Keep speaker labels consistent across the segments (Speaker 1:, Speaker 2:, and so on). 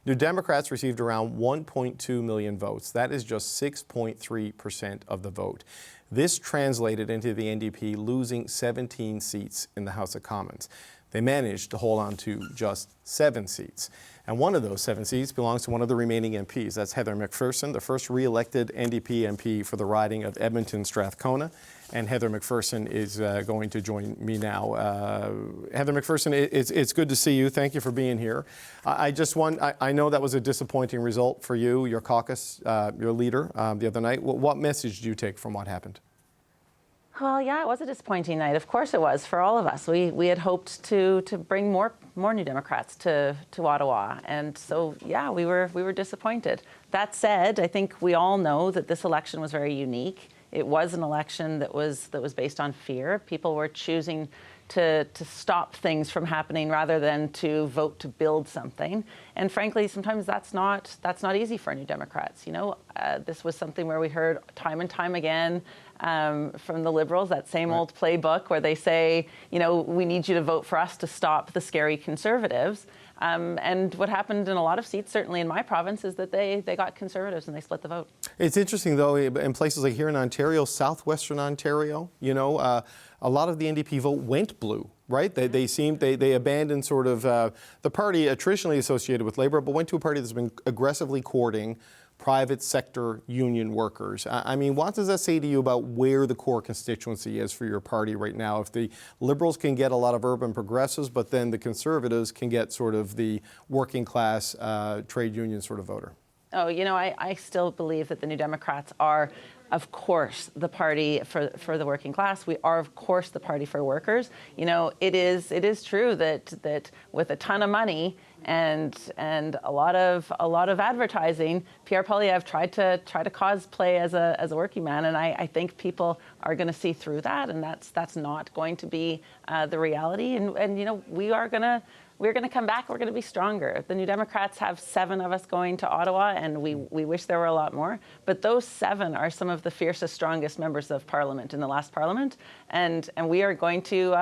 Speaker 1: New Democrats received around 1.2 million votes. That is just 6.3% of the vote. This translated into the NDP losing 17 seats in the House of Commons. They managed to hold on to just 7 seats. And one of those 7 seats belongs to one of the remaining MPs. That's Heather McPherson, the first re-elected NDP MP for the riding of Edmonton-Strathcona. And Heather McPherson is going to join me now. Heather McPherson, it's good to see you. Thank you for being here. I know that was a disappointing result for you, your caucus, your leader the other night. What message do you take from what happened?
Speaker 2: Well, yeah, it was a disappointing night. Of course it was for all of us. We had hoped to bring more New Democrats to Ottawa, and so yeah, we were disappointed. That said, I think we all know that this election was very unique. It was an election that was based on fear. People were choosing to stop things from happening rather than to vote to build something. And frankly, sometimes that's not easy for New Democrats. You know, this was something where we heard time and time again from the Liberals, that same old playbook where they say, you know, we need you to vote for us to stop the scary Conservatives. And what happened in a lot of seats, certainly in my province, is that they got Conservatives and they split the vote. It's
Speaker 1: interesting, though, in places like here in Ontario, southwestern Ontario, you know, a lot of the NDP vote went blue, right? They abandoned sort of the party traditionally associated with Labour, but went to a party that's been aggressively courting private sector union workers. I mean, what does that say to you about where the core constituency is for your party right now? If the Liberals can get a lot of urban progressives, but then the Conservatives can get sort of the working class trade union sort of voter.
Speaker 2: Oh, you know, I still believe that the New Democrats are, of course, the party for the working class. We are, of course, the party for workers. You know, it is true that with a ton of money and a lot of advertising, Pierre Poilievre tried to cosplay as a working man, and I think people are going to see through that, and that's not going to be the reality. And you know, we're going to come back. We're going to be stronger. The New Democrats have 7 of us going to Ottawa, and we wish there were a lot more. But those 7 are some of the fiercest, strongest members of Parliament in the last Parliament, and we are going to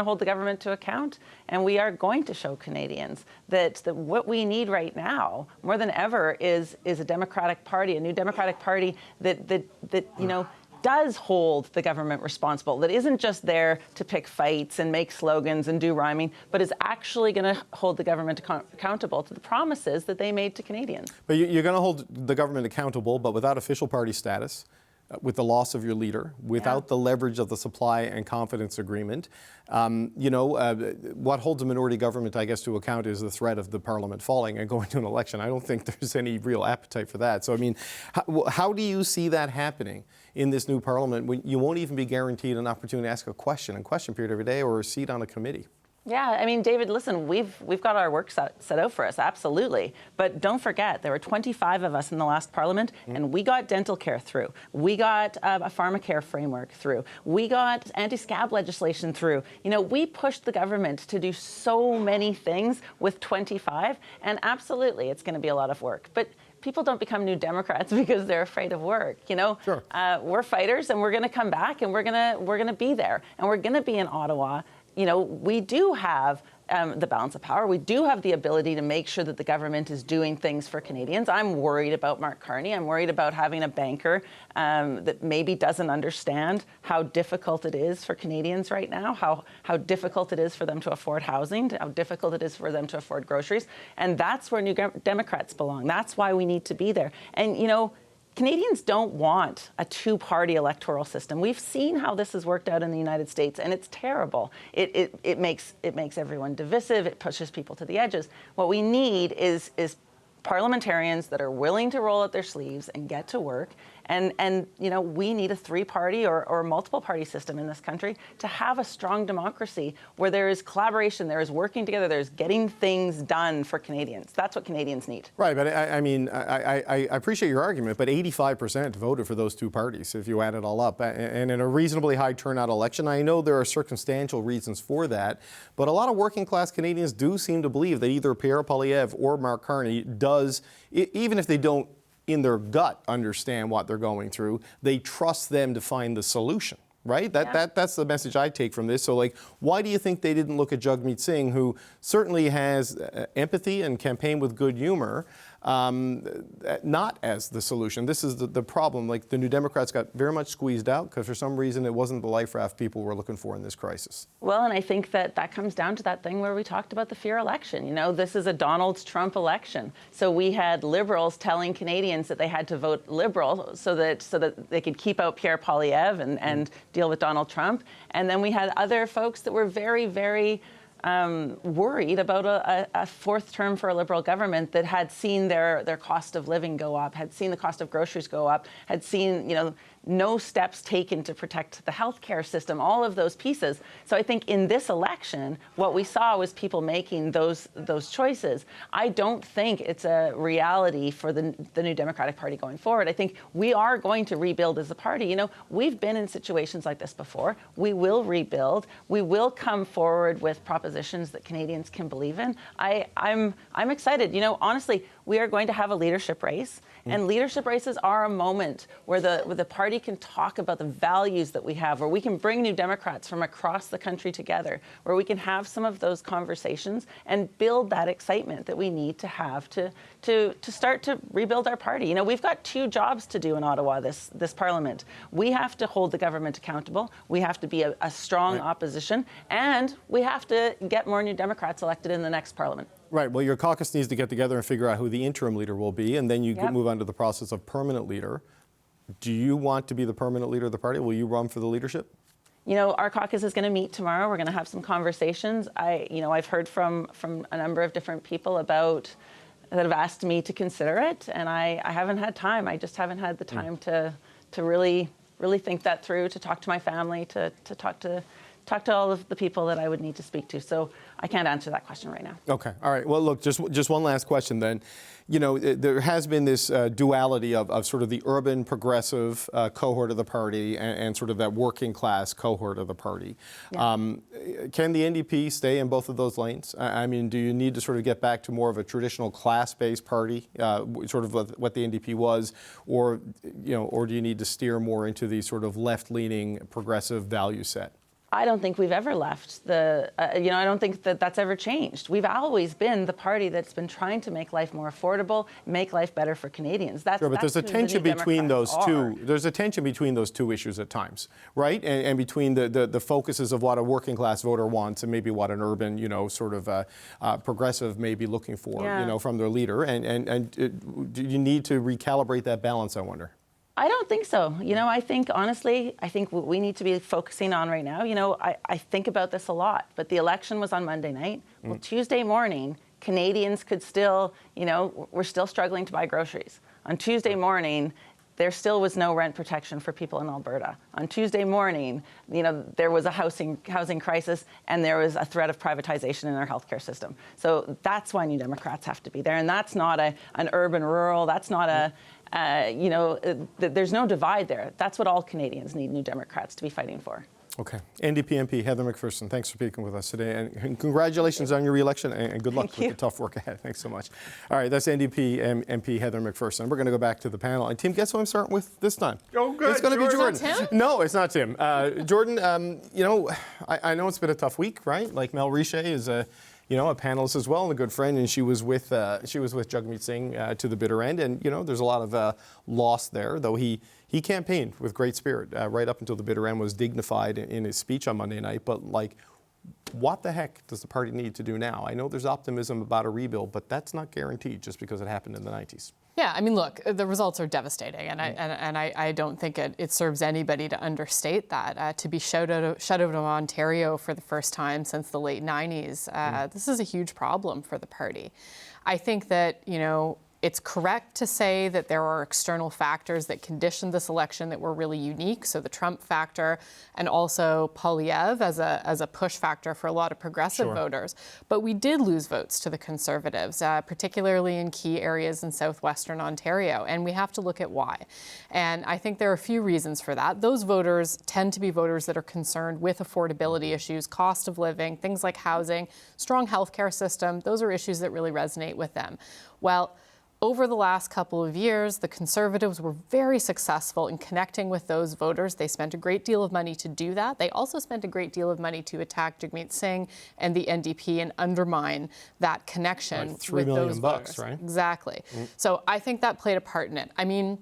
Speaker 2: hold the government to account, and we are going to show Canadians that what we need right now more than ever is a Democratic Party, a new Democratic Party that you know, does hold the government responsible, that isn't just there to pick fights and make slogans and do rhyming, but is actually going to hold the government accountable to the promises that they made to Canadians.
Speaker 1: But you're going to hold the government accountable, but without official party status, with the loss of your leader, without the leverage of the supply and confidence agreement. You know, what holds a minority government, I guess, to account is the threat of the parliament falling and going to an election. I don't think there's any real appetite for that. So, I mean, how do you see that happening in this new parliament when you won't even be guaranteed an opportunity to ask a question in question period every day or a seat on a committee?
Speaker 2: Yeah, I mean, David, listen, we've got our work set out for us, absolutely. But don't forget, there were 25 of us in the last Parliament, and we got dental care through. We got a pharmacare framework through. We got anti-scab legislation through. You know, we pushed the government to do so many things with 25, and absolutely, it's going to be a lot of work. But people don't become New Democrats because they're afraid of work. You know,
Speaker 1: sure.
Speaker 2: We're fighters, and we're going to come back, and we're going to be there, and we're going to be in Ottawa. You know, we do have the balance of power. We do have the ability to make sure that the government is doing things for Canadians. I'm worried about Mark Carney. I'm worried about having a banker that maybe doesn't understand how difficult it is for Canadians right now, how difficult it is for them to afford housing, how difficult it is for them to afford groceries. And that's where New Democrats belong. That's why we need to be there. And, you know, Canadians don't want a 2-party electoral system. We've seen how this has worked out in the United States, and it's terrible. It makes everyone divisive. It pushes people to the edges. What we need is parliamentarians that are willing to roll up their sleeves and get to work. And you know, we need a 3-party or multiple party system in this country to have a strong democracy where there is collaboration, there is working together, there's getting things done for Canadians. That's what Canadians need.
Speaker 1: Right, but I mean, I appreciate your argument, but 85% voted for those 2 parties if you add it all up. And in a reasonably high turnout election, I know there are circumstantial reasons for that, but a lot of working class Canadians do seem to believe that either Pierre Poilievre or Mark Carney does, even if they don't in their gut understand what they're going through, they trust them to find the solution. right? That's the message I take from this. So, like, why do you think they didn't look at Jagmeet Singh, who certainly has empathy and campaigned with good humor, not as the solution? This is the problem. Like, the New Democrats got very much squeezed out because for some reason it wasn't the life raft people were looking for in this crisis.
Speaker 2: Well, and I think that comes down to that thing where we talked about the fear election. You know, this is a Donald Trump election. So we had Liberals telling Canadians that they had to vote Liberal so that they could keep out Pierre Poilievre and deal with Donald Trump. And then we had other folks that were very, very worried about a fourth term for a Liberal government that had seen their cost of living go up, had seen the cost of groceries go up, had seen, you know, no steps taken to protect the healthcare system, all of those pieces. So I think in this election, what we saw was people making those choices. I don't think it's a reality for the New Democratic Party going forward. I think we are going to rebuild as a party. You know, we've been in situations like this before. We will rebuild. We will come forward with propositions that Canadians can believe in. I'm excited. You know, honestly, we are going to have a leadership race. And leadership races are a moment where the party can talk about the values that we have, where we can bring New Democrats from across the country together, where we can have some of those conversations and build that excitement that we need to have to start to rebuild our party. You know, we've got 2 jobs to do in Ottawa this Parliament. We have to hold the government accountable. We have to be a strong opposition, and we have to get more New Democrats elected in the next Parliament.
Speaker 1: Right. Well, your caucus needs to get together and figure out who the interim leader will be, and then you move on to the process of permanent leader. Do you want to be the permanent leader of the party? Will you run for the leadership?
Speaker 2: You know, our caucus is going to meet tomorrow. We're going to have some conversations. I've heard from a number of different people that have asked me to consider it, and I haven't had time. I just haven't had the time to really think that through, to talk to my family, to talk to all of the people that I would need to speak to. So I can't answer that question right now.
Speaker 1: Okay. All right. Well, look, just one last question then. You know, there has been this duality of sort of the urban progressive cohort of the party and sort of that working class cohort of the party. Yeah. Can the NDP stay in both of those lanes? I mean, do you need to sort of get back to more of a traditional class-based party, sort of what the NDP was, or do you need to steer more into the sort of left-leaning progressive value set?
Speaker 2: I don't think we've ever left I don't think that's ever changed. We've always been the party that's been trying to make life more affordable, make life better for Canadians.
Speaker 1: Sure, but there's a tension between those two. There's a tension between those two issues at times, right? And between the focuses of what a working class voter wants and maybe what an urban, sort of progressive may be looking for, from their leader. And do you need to recalibrate that balance, I wonder?
Speaker 2: I don't think so. I think, honestly, what we need to be focusing on right now, I think about this a lot, but the election was on Monday night. Well, Tuesday morning, Canadians could still, we're still struggling to buy groceries. On Tuesday morning, there still was no rent protection for people in Alberta. On Tuesday morning, there was a housing crisis and there was a threat of privatization in our healthcare system. So that's why New Democrats have to be there. And that's not an urban-rural, that's not there's no divide there. That's what all Canadians need New Democrats to be fighting for.
Speaker 1: Okay. NDP MP Heather McPherson, thanks for speaking with us today. And congratulations on your re-election and good luck with the tough work ahead. Thanks so much. All right, that's NDP MP Heather McPherson. We're going to go back to the panel. And Tim, guess who I'm starting with this time?
Speaker 3: Oh, good.
Speaker 1: It's going to be Jordan.
Speaker 2: Tim?
Speaker 1: No, it's not Tim. Jordan, I know it's been a tough week, right? Like Mel Richer is a panelist as well and a good friend, and she was with Jagmeet Singh to the bitter end, and there's a lot of loss there. Though he campaigned with great spirit right up until the bitter end, was dignified in his speech on Monday night. But what the heck does the party need to do now? I know there's optimism about a rebuild, but that's not guaranteed just because it happened in the 90s.
Speaker 4: Yeah, I mean, look, the results are devastating, and I don't think it serves anybody to understate that. To be shut out of Ontario for the first time since the late 90s, this is a huge problem for the party. I think that, it's correct to say that there are external factors that conditioned this election that were really unique. So the Trump factor and also Poilievre as a push factor for a lot of progressive voters. But we did lose votes to the Conservatives, particularly in key areas in southwestern Ontario. And we have to look at why. And I think there are a few reasons for that. Those voters tend to be voters that are concerned with affordability issues, cost of living, things like housing, strong healthcare system. Those are issues that really resonate with them. Well, over the last couple of years, the Conservatives were very successful in connecting with those voters. They spent a great deal of money to do that. They also spent a great deal of money to attack Jagmeet Singh and the NDP and undermine that connection
Speaker 1: Like $3
Speaker 4: with
Speaker 1: million
Speaker 4: those
Speaker 1: bucks,
Speaker 4: voters.
Speaker 1: right?
Speaker 4: Exactly. So I think that played a part in it. I mean,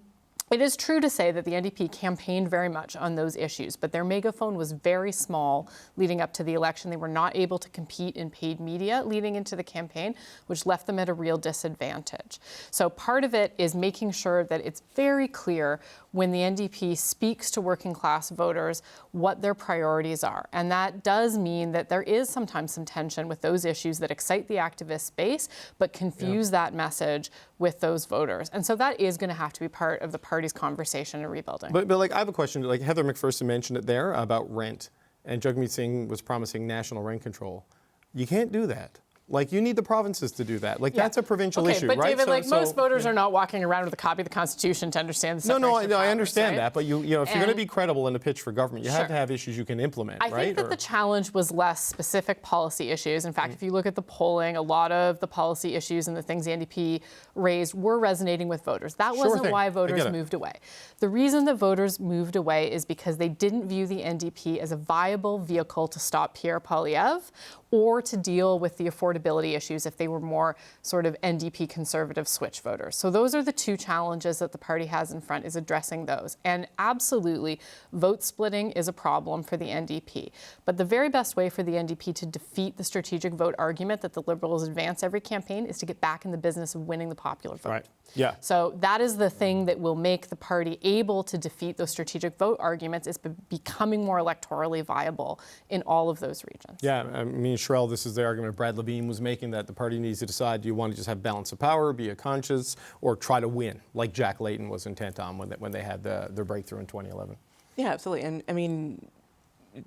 Speaker 4: it is true to say that the NDP campaigned very much on those issues, but their megaphone was very small leading up to the election. They were not able to compete in paid media leading into the campaign, which left them at a real disadvantage. So part of it is making sure that it's very clear when the NDP speaks to working class voters what their priorities are. And that does mean that there is sometimes some tension with those issues that excite the activist base, but confuse that message with those voters. And so that is going to have to be part of the party's conversation and rebuilding.
Speaker 1: But like, I have a question. Like Heather McPherson mentioned it there about rent, and Jagmeet Singh was promising national rent control. You can't do that. Like, you need the provinces to do that. Like, that's a provincial issue,
Speaker 4: but
Speaker 1: right?
Speaker 4: David, most voters are not walking around with a copy of the Constitution to understand the separation of powers,
Speaker 1: I understand
Speaker 4: right?
Speaker 1: that. But you know, if you're going to be credible in the pitch for government, you have to
Speaker 4: Sure.
Speaker 1: have issues you can implement,
Speaker 4: I
Speaker 1: right?
Speaker 4: think that the challenge was less specific policy issues. In fact, if you look at the polling, a lot of the policy issues and the things the NDP raised were resonating with voters. That wasn't why voters moved away. The reason that voters moved away is because they didn't view the NDP as a viable vehicle to stop Pierre Poilievre or to deal with the affordability issues if they were more sort of NDP conservative switch voters. So those are the two challenges that the party has in front, is addressing those. And absolutely, vote splitting is a problem for the NDP. But the very best way for the NDP to defeat the strategic vote argument that the Liberals advance every campaign is to get back in the business of winning the popular vote.
Speaker 1: Right. Yeah.
Speaker 4: So that is the thing that will make the party able to defeat those strategic vote arguments, is becoming more electorally viable in all of those regions.
Speaker 1: Yeah, I mean, Sherelle, this is the argument Brad Levine was making, that the party needs to decide, do you want to just have balance of power, be a conscience, or try to win, like Jack Layton was intent on when they had their breakthrough in 2011.
Speaker 3: Yeah, absolutely. And I mean,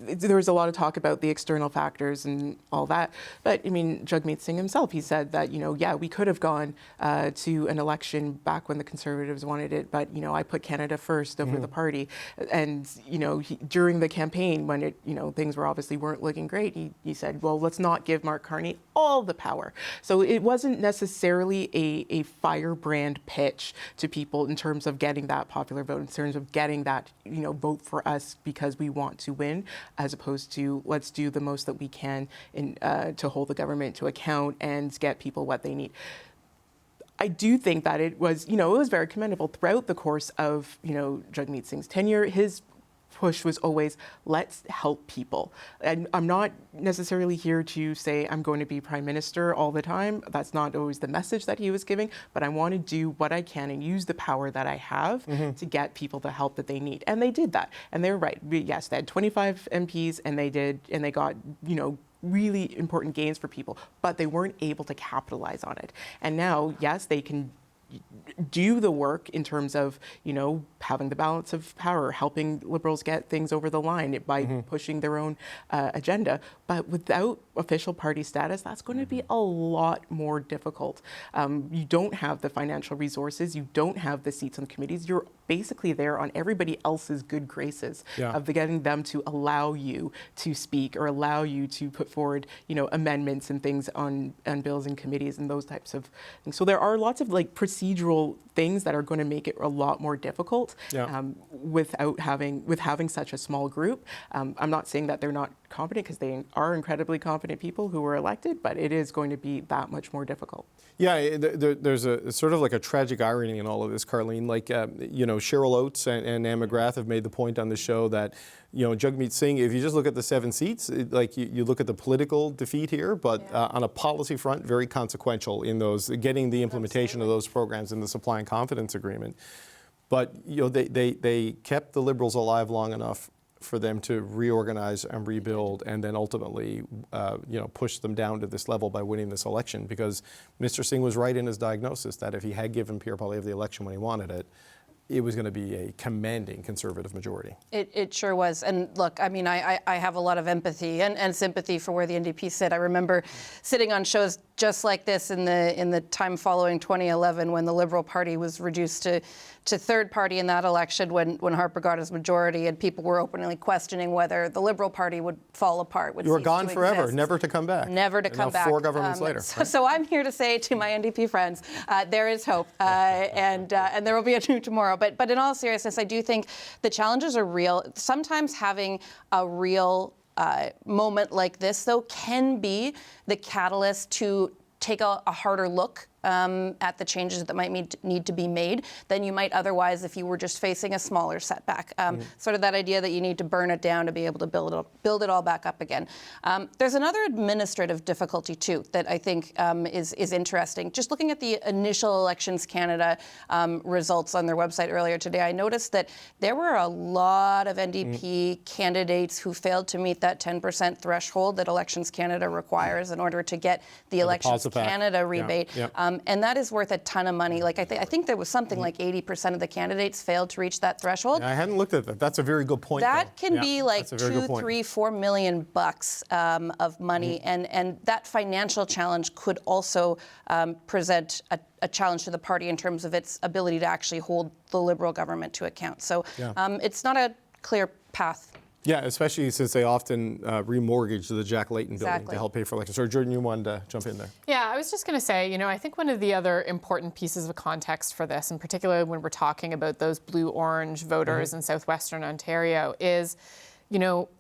Speaker 3: there was a lot of talk about the external factors and all that. But I mean, Jagmeet Singh himself, he said that, you know, yeah, we could have gone to an election back when the Conservatives wanted it, but, you know, I put Canada first over the party. And, you know, during the campaign, when it, you know, things were obviously weren't looking great, he said, well, let's not give Mark Carney all the power. So it wasn't necessarily a firebrand pitch to people in terms of getting that popular vote, in terms of getting that, you know, vote for us because we want to win, as opposed to let's do the most that we can to hold the government to account and get people what they need. I do think that it was, you know, it was very commendable throughout the course of, you know, Jagmeet Singh's tenure. His push was always, let's help people. And I'm not necessarily here to say I'm going to be prime minister all the time. That's not always the message that he was giving, but I want to do what I can and use the power that I have to get people the help that they need. And they did that. And they're right. Yes, they had 25 MPs and they got, you know, really important gains for people, but they weren't able to capitalize on it. And now, yes, they can do the work in terms of, you know, having the balance of power, helping Liberals get things over the line by pushing their own agenda. But without official party status, that's going to be a lot more difficult. You don't have the financial resources. You don't have the seats on committees. You're basically there on everybody else's good graces of getting them to allow you to speak or allow you to put forward, you know, amendments and things on bills and committees and those types of things. So there are lots of like procedural things that are going to make it a lot more difficult with having such a small group. I'm not saying that they're not competent, because they are incredibly competent people who were elected, but it is going to be that much more difficult.
Speaker 1: Yeah, there's a sort of like a tragic irony in all of this, Carleen. Like, you know, Cheryl Oates and Anne McGrath have made the point on the show that, you know, Jagmeet Singh, if you just look at the 7 seats, like you look at the political defeat here, but on a policy front, very consequential in those, getting the implementation of those programs in the supply and confidence agreement. But, you know, they kept the Liberals alive long enough for them to reorganize and rebuild, and then ultimately, you know, push them down to this level by winning this election. Because Mr. Singh was right in his diagnosis that if he had given Pierre Poilievre the election when he wanted it, it was going to be a commanding Conservative majority.
Speaker 5: It sure was. And look, I mean, I have a lot of empathy and sympathy for where the NDP sit. I remember sitting on shows just like this in the time following 2011 when the Liberal Party was reduced to third party in that election when Harper got his majority, and people were openly questioning whether the Liberal Party would fall apart.
Speaker 1: You were gone forever, never to come back.
Speaker 5: Never to come back.
Speaker 1: 4 governments later.
Speaker 5: So I'm here to say to my NDP friends, there is hope, and there will be a new tomorrow. But in all seriousness, I do think the challenges are real. Sometimes having a real moment like this, though, can be the catalyst to take a harder look at the changes that might need to be made than you might otherwise if you were just facing a smaller setback. Sort of that idea that you need to burn it down to be able to build it all back up again. There's another administrative difficulty too that I think is interesting. Just looking at the initial Elections Canada results on their website earlier today, I noticed that there were a lot of NDP candidates who failed to meet that 10% threshold that Elections Canada requires in order to get the Elections Canada rebate. And that is worth a ton of money. Like I think there was something like 80% of the candidates failed to reach that threshold.
Speaker 1: I hadn't looked at that. That's a very good point.
Speaker 5: That can be like $2, $3, $4 million bucks of money, and that financial challenge could also present a challenge to the party in terms of its ability to actually hold the Liberal government to account. So it's not a clear path.
Speaker 1: Yeah, especially since they often remortgage the Jack Layton building to help pay for elections. So, Jordan, you wanted to jump in there.
Speaker 4: Yeah, I was just going to say, I think one of the other important pieces of context for this, and particularly when we're talking about those blue-orange voters in southwestern Ontario, is,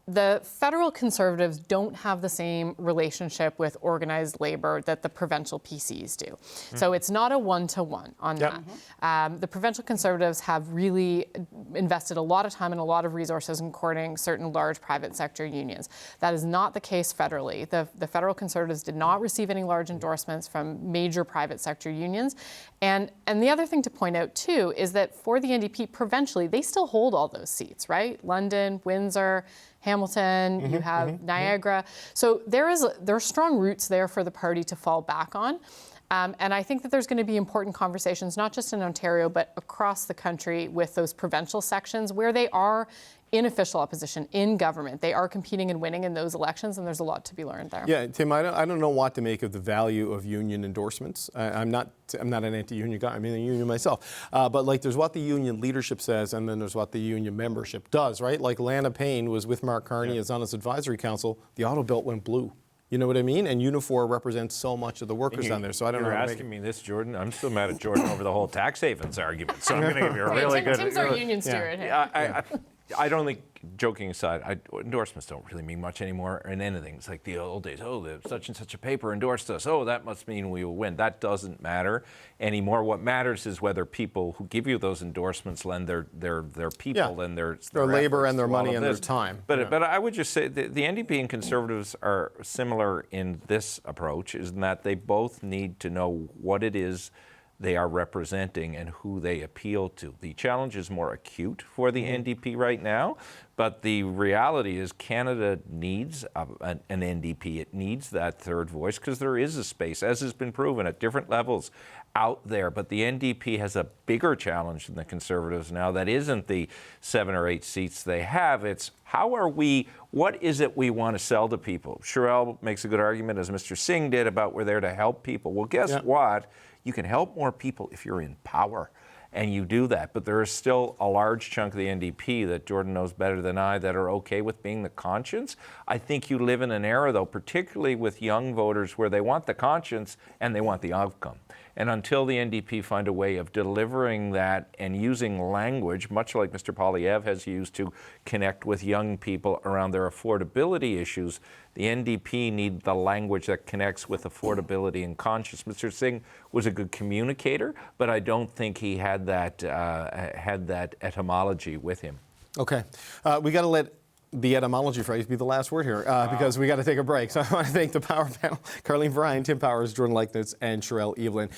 Speaker 4: the federal Conservatives don't have the same relationship with organized labor that the provincial PCs do. So it's not a one-to-one on that. The provincial Conservatives have really invested a lot of time and a lot of resources in courting certain large private sector unions. That is not the case federally. The federal Conservatives did not receive any large endorsements from major private sector unions. And the other thing to point out, too, is that for the NDP, provincially, they still hold all those seats, right? London, Windsor, Hamilton, you have Niagara. So there are strong roots there for the party to fall back on. And I think that there's going to be important conversations, not just in Ontario, but across the country with those provincial sections where they are in official opposition, in government. They are competing and winning in those elections, and there's a lot to be learned there.
Speaker 1: Yeah, Tim, I don't know what to make of the value of union endorsements. I'm not an anti-union guy. I'm in a union myself. But there's what the union leadership says, and then there's what the union membership does, right? Like Lana Payne was with Mark Carney as on his advisory council. The auto belt went blue. You know what I mean? And Unifor represents so much of the workers down there. So I don't know.
Speaker 6: You're asking me this, Jordan. I'm still mad at Jordan over the whole tax havens argument. So I'm going to give you a really good.
Speaker 4: Tim's our union steward.
Speaker 6: I don't think, joking aside, endorsements don't really mean much anymore in anything. It's like the old days. Oh, the such and such a paper endorsed us. Oh, that must mean we will win. That doesn't matter anymore. What matters is whether people who give you those endorsements lend their people and their
Speaker 1: labor and their money and their time.
Speaker 6: But I would just say the NDP and Conservatives are similar in this approach, is in that they both need to know what it is they are representing and who they appeal to. The challenge is more acute for the NDP right now, but the reality is Canada needs an NDP. It needs that third voice because there is a space, as has been proven at different levels out there. But the NDP has a bigger challenge than the Conservatives now. That isn't the 7 or 8 seats they have. It's what is it we want to sell to people? Sherelle makes a good argument, as Mr. Singh did, about we're there to help people. Well, guess what? You can help more people if you're in power, and you do that. But there is still a large chunk of the NDP that Jordan knows better than I that are okay with being the conscience. I think you live in an era, though, particularly with young voters, where they want the conscience and they want the outcome. And until the NDP find a way of delivering that and using language, much like Mr. Poilievre has used to connect with young people around their affordability issues, the NDP need the language that connects with affordability and conscience. Mr. Singh was a good communicator, but I don't think he had that etymology with him.
Speaker 1: Okay. We got to let the etymology phrase be the last word here because we got to take a break. So I want to thank the Power Panel, Carleen Bryan, Tim Powers, Jordan Leichnitz, and Sherelle Evelyn.